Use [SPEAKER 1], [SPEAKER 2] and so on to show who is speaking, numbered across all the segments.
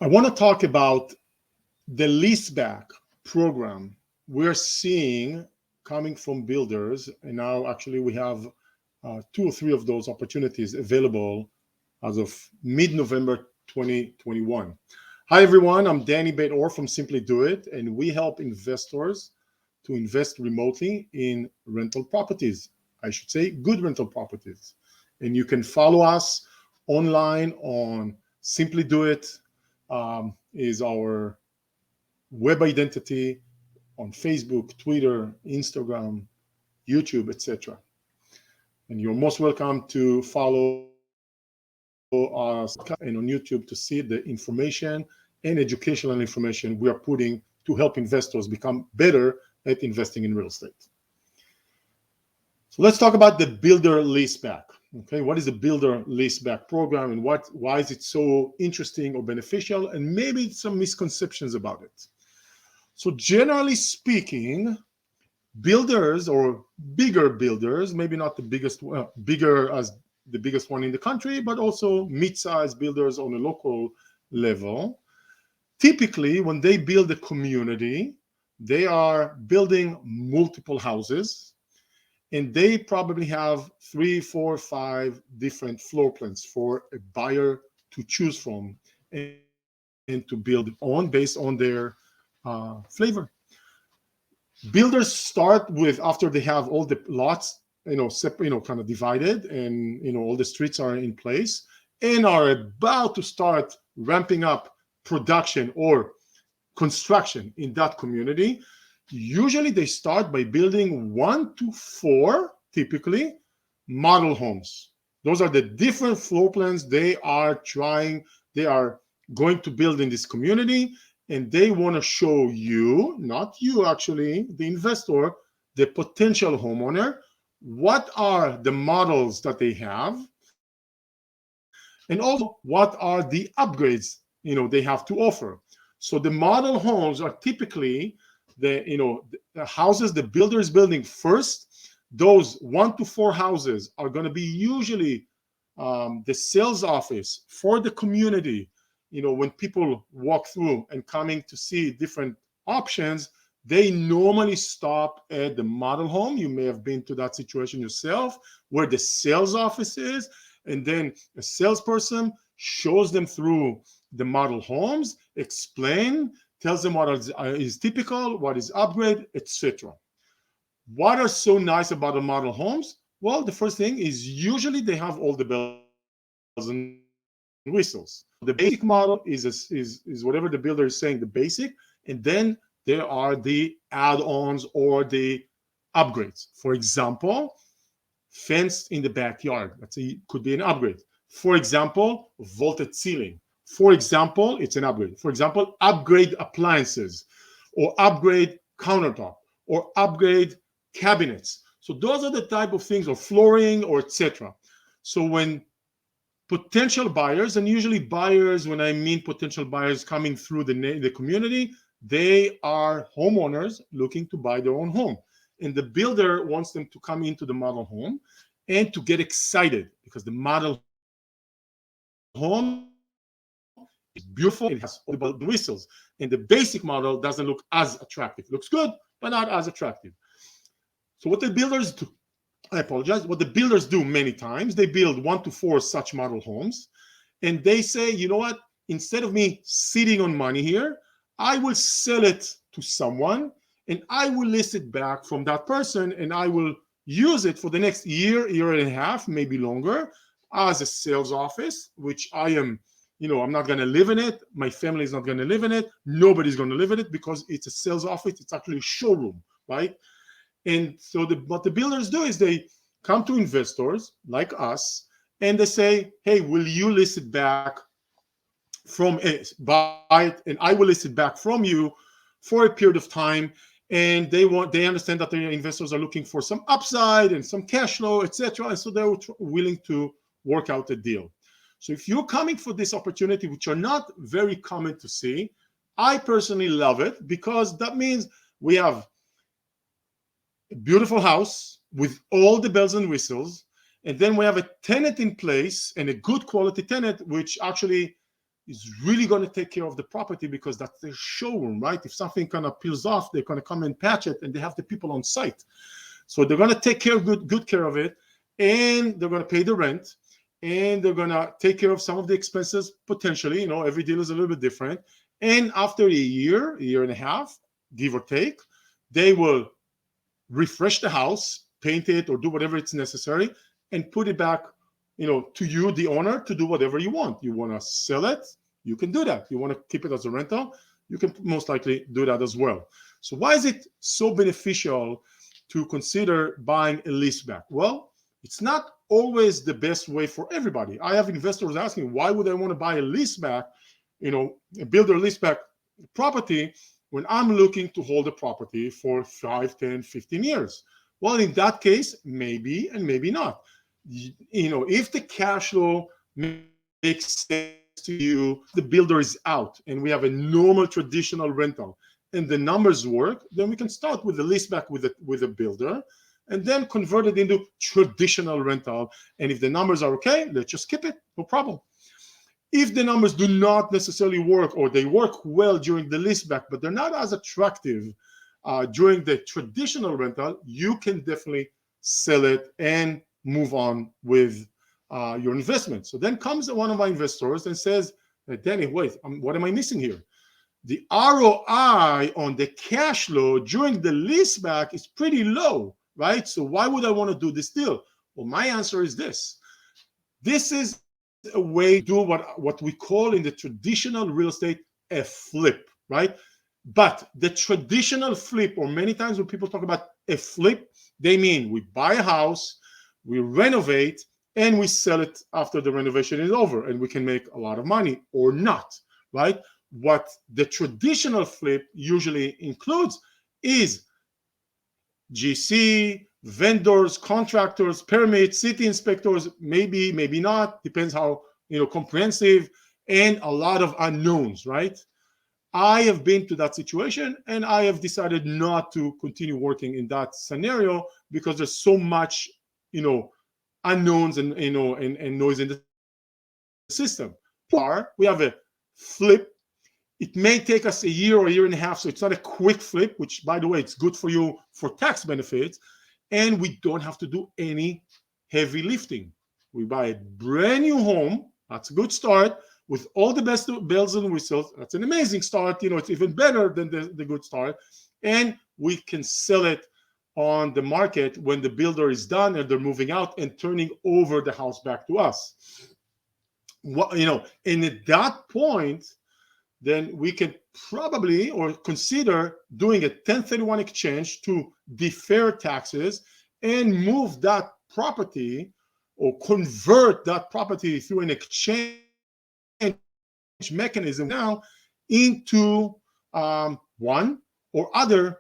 [SPEAKER 1] I want to talk about the leaseback program we're seeing coming from builders. And now actually we have two or three of those opportunities available as of mid-November 2021. Hi, everyone. I'm Dani Beit-Or from Simply Do It, and we help investors to invest remotely in rental properties. I should say good rental properties. And you can follow us online on Simply Do It is our web identity on Facebook, Twitter, Instagram, YouTube, etc. And you're most welcome to follow us and on YouTube to see the information and educational information we are putting to help investors become better at investing in real estate. So let's talk about the builder leaseback. Okay, what is the builder leaseback program and why is it so interesting or beneficial, and maybe some misconceptions about it. So generally speaking, builders or bigger builders, maybe not the biggest, bigger as the biggest one in the country, but also mid-sized builders on a local level, typically when they build a community, they are building multiple houses, and they probably have 3, 4, 5 different floor plans for a buyer to choose from and to build on based on their flavor. Builders start with, after they have all the lots, kind of divided, and all the streets are in place, and are about to start ramping up production or construction in that community. Usually they start by building 1 to 4, typically, model homes. Those are the different floor plans they are going to build in this community, and they want to show you, not you actually, the investor, the potential homeowner, what are the models that they have, and also what are the upgrades they have to offer. So the model homes are typically the houses the builder is building first. Those 1 to 4 houses are going to be usually the sales office for the community. When people walk through and coming to see different options, they normally stop at the model home. You may have been to that situation yourself, where the sales office is, and then a salesperson shows them through the model homes, tells them what is typical, what is upgrade, etc. What are so nice about the model homes? Well, the first thing is usually they have all the bells and whistles. The basic model is whatever the builder is saying, the basic, and then there are the add-ons or the upgrades. For example, fence in the backyard. Could be an upgrade. For example, vaulted ceiling. For example, it's an upgrade. For example, upgrade appliances, or upgrade countertop, or upgrade cabinets. So those are the type of things, or flooring, or etc. So when potential buyers, and usually buyers, when I mean potential buyers coming through the community, they are homeowners looking to buy their own home. And the builder wants them to come into the model home and to get excited, because the model home is beautiful, it has all the bells and whistles, and the basic model doesn't look as attractive. It looks good, but not as attractive. So what the builders do, what the builders do many times, they build 1 to 4 such model homes, and they say, you know what, instead of me sitting on money here, I will sell it to someone, and I will list it back from that person, and I will use it for the next year and a half, maybe longer, as a sales office, which I'm not going to live in it. My family is not going to live in it. Nobody's going to live in it, because it's a sales office. It's actually a showroom, right? And so what the builders do is they come to investors like us, and they say, hey, will you list it back buy it, and I will list it back from you for a period of time. And they understand that their investors are looking for some upside and some cash flow, etc. And so they're willing to work out a deal. So if you're coming for this opportunity, which are not very common to see, I personally love it, because that means we have a beautiful house with all the bells and whistles, and then we have a tenant in place, and a good quality tenant, which actually is really going to take care of the property because that's their showroom, right? If something kind of peels off, they're going to come and patch it, and they have the people on site. So they're going to take care, good care of it, and they're going to pay the rent, and they're going to take care of some of the expenses potentially. You know, every deal is a little bit different. And after a year and a half, give or take, they will refresh the house, paint it, or do whatever it's necessary, and put it back, you know, to you, the owner, to do whatever you want. You want to sell it, you can do that. You want to keep it as a rental, you can most likely do that as well. So why is it so beneficial to consider buying a leaseback? Well, it's not always the best way for everybody. I have investors asking, why would I want to buy a leaseback, you know, a builder leaseback property when I'm looking to hold a property for 5, 10, 15 years? Well, in that case, maybe and maybe not. You know, if the cash flow makes sense to you, the builder is out, and we have a normal traditional rental, and the numbers work, then we can start with the leaseback with a builder, and then convert it into traditional rental. And if the numbers are okay, let's just keep it, no problem. If the numbers do not necessarily work, or they work well during the leaseback, but they're not as attractive during the traditional rental, you can definitely sell it and move on with your investment. So then comes one of my investors and says, hey, Danny, wait, what am I missing here? The ROI on the cash flow during the leaseback is pretty low, right? So why would I want to do this deal? Well, my answer is this. This is a way to do what we call in the traditional real estate a flip, right? But the traditional flip, or many times when people talk about a flip, they mean we buy a house, we renovate, and we sell it after the renovation is over, and we can make a lot of money or not, right? What the traditional flip usually includes is GC, vendors, contractors, permits, city inspectors, maybe not, depends how, you know, comprehensive, and a lot of unknowns, right? I have been to that situation, and I have decided not to continue working in that scenario because there's so much, you know, unknowns and, you know, and noise in the system. We have a flip. It may take us a year or a year and a half, so it's not a quick flip, which, by the way, it's good for you for tax benefits, and we don't have to do any heavy lifting. We buy a brand new home. That's a good start with all the best bells and whistles. That's an amazing start. You know, it's even better than the good start. And we can sell it on the market when the builder is done and they're moving out and turning over the house back to us. What, you know, and at that point, then we can probably or consider doing a 1031 exchange to defer taxes and move that property or convert that property through an exchange mechanism now into one or other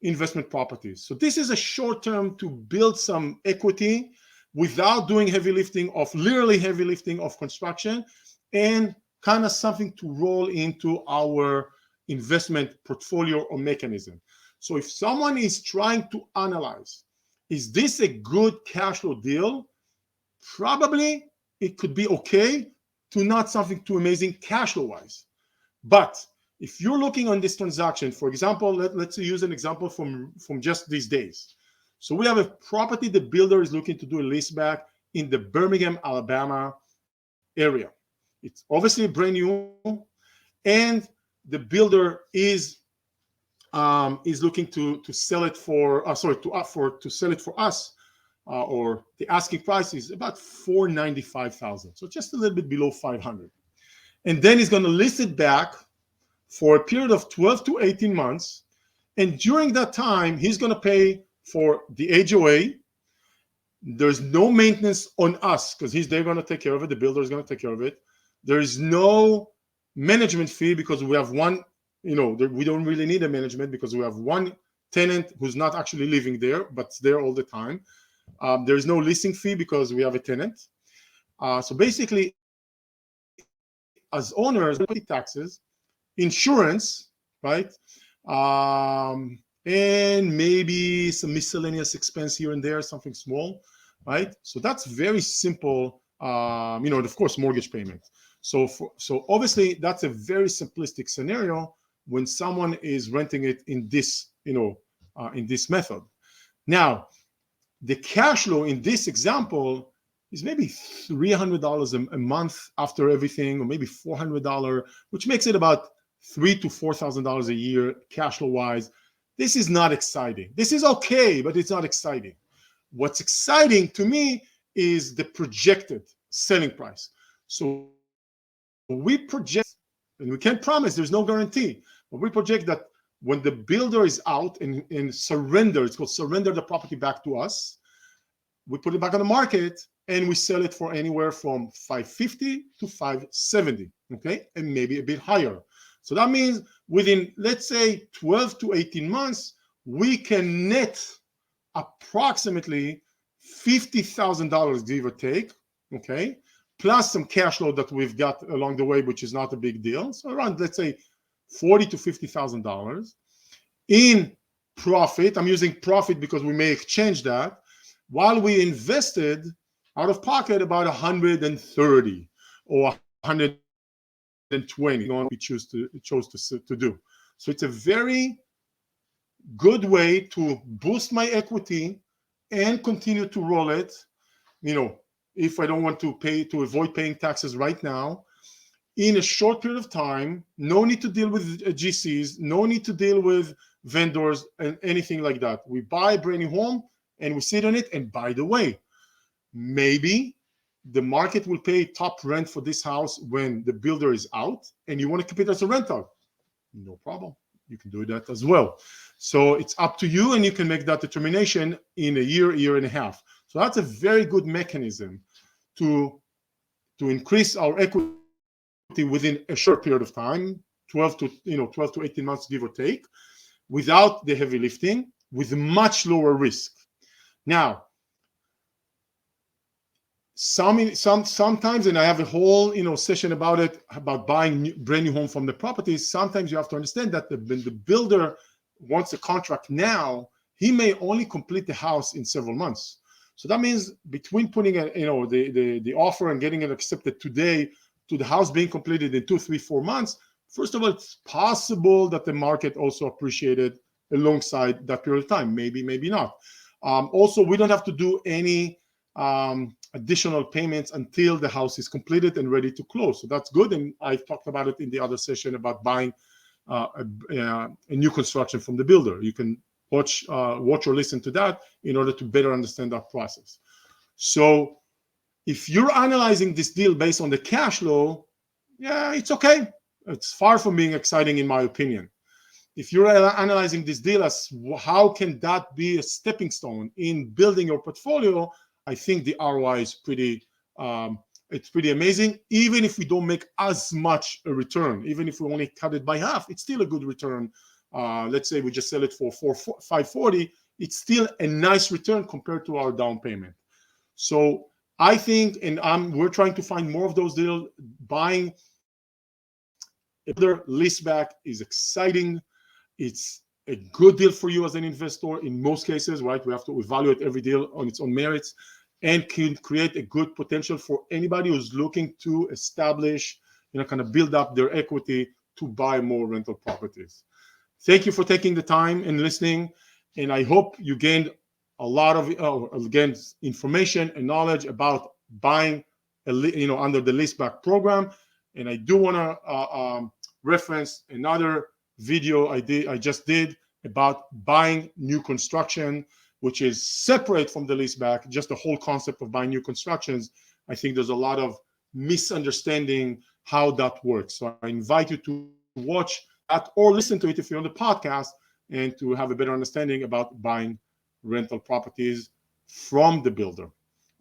[SPEAKER 1] investment properties. So this is a short term to build some equity without doing literally heavy lifting of construction, and kind of something to roll into our investment portfolio or mechanism. So if someone is trying to analyze, is this a good cash flow deal? Probably it could be okay, to not something too amazing cash flow wise. But if you're looking on this transaction, for example, let's use an example from just these days. So we have a property the builder is looking to do a leaseback in the Birmingham, Alabama area. It's obviously brand new, and the builder is looking to sell it for to sell it for us, or the asking price is about $495,000, so just a little bit below $500,000, and then he's going to list it back for a period of 12 to 18 months, and during that time he's going to pay for the HOA. There's no maintenance on us because they're going to take care of it. The builder is going to take care of it. There is no management fee because we have one, you know, we don't really need a management because we have one tenant who's not actually living there, but's there all the time. There is no leasing fee because we have a tenant. So basically, as owners, we pay taxes, insurance, right? And maybe some miscellaneous expense here and there, something small, right? So that's very simple, you know, and of course, mortgage payment. So obviously that's a very simplistic scenario when someone is renting it in this, in this method. Now, the cash flow in this example is maybe $300 a month after everything, or maybe $400, which makes it about $3,000 to $4,000 a year cash flow wise. This is not exciting. This is okay, but it's not exciting. What's exciting to me is the projected selling price. So we project, and we can't promise, there's no guarantee, but we project that when the builder is out and surrender, it's called surrender the property back to us, we put it back on the market and we sell it for anywhere from $550 to $570, okay, and maybe a bit higher. So that means within, let's say, 12 to 18 months, we can net approximately $50,000, give or take, okay, plus some cash flow that we've got along the way, which is not a big deal. So around, let's say, $40,000 to $50,000 in profit. I'm using profit because we may exchange that, while we invested out of pocket about 130 or 120 on we chose to do. So it's a very good way to boost my equity and continue to roll it, if I don't want to avoid paying taxes right now, in a short period of time. No need to deal with GCs, no need to deal with vendors and anything like that. We buy a brand new home and we sit on it. And by the way, maybe the market will pay top rent for this house when the builder is out and you want to keep it as a rental. No problem. You can do that as well. So it's up to you, and you can make that determination in a year and a half. So that's a very good mechanism to increase our equity within a short period of time, 12 to 18 months, give or take, without the heavy lifting, with much lower risk. Now, sometimes, and I have a whole session about it, about buying brand new home from the properties. Sometimes you have to understand that the builder wants a contract now. He may only complete the house in several months. So that means between putting the offer and getting it accepted today to the house being completed in 2, 3, 4 months, first of all, it's possible that the market also appreciated alongside that period of time. Maybe not. Also, we don't have to do any additional payments until the house is completed and ready to close. So that's good. And I talked about it in the other session about buying a new construction from the builder. You can watch or listen to that in order to better understand that process. So if you're analyzing this deal based on the cash flow, yeah, it's okay. It's far from being exciting, in my opinion. If you're analyzing this deal as how can that be a stepping stone in building your portfolio, I think the ROI is pretty amazing. Even if we don't make as much a return, even if we only cut it by half, it's still a good return. Let's say we just sell it for $540, it's still a nice return compared to our down payment. So I think, and we're trying to find more of those deals. Buying a leaseback is exciting. It's a good deal for you as an investor in most cases, right? We have to evaluate every deal on its own merits, and can create a good potential for anybody who's looking to establish, kind of build up their equity to buy more rental properties. Thank you for taking the time and listening, and I hope you gained a lot of information and knowledge about buying under the leaseback program. And I do want to reference another video I just did about buying new construction, which is separate from the leaseback. Just the whole concept of buying new constructions, I think there's a lot of misunderstanding how that works. So I invite you to watch that or listen to it if you're on the podcast, and to have a better understanding about buying rental properties from the builder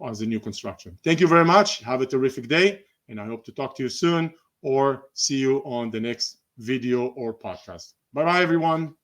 [SPEAKER 1] as a new construction. Thank you very much. Have a terrific day, and I hope to talk to you soon or see you on the next video or podcast. Bye-bye, everyone.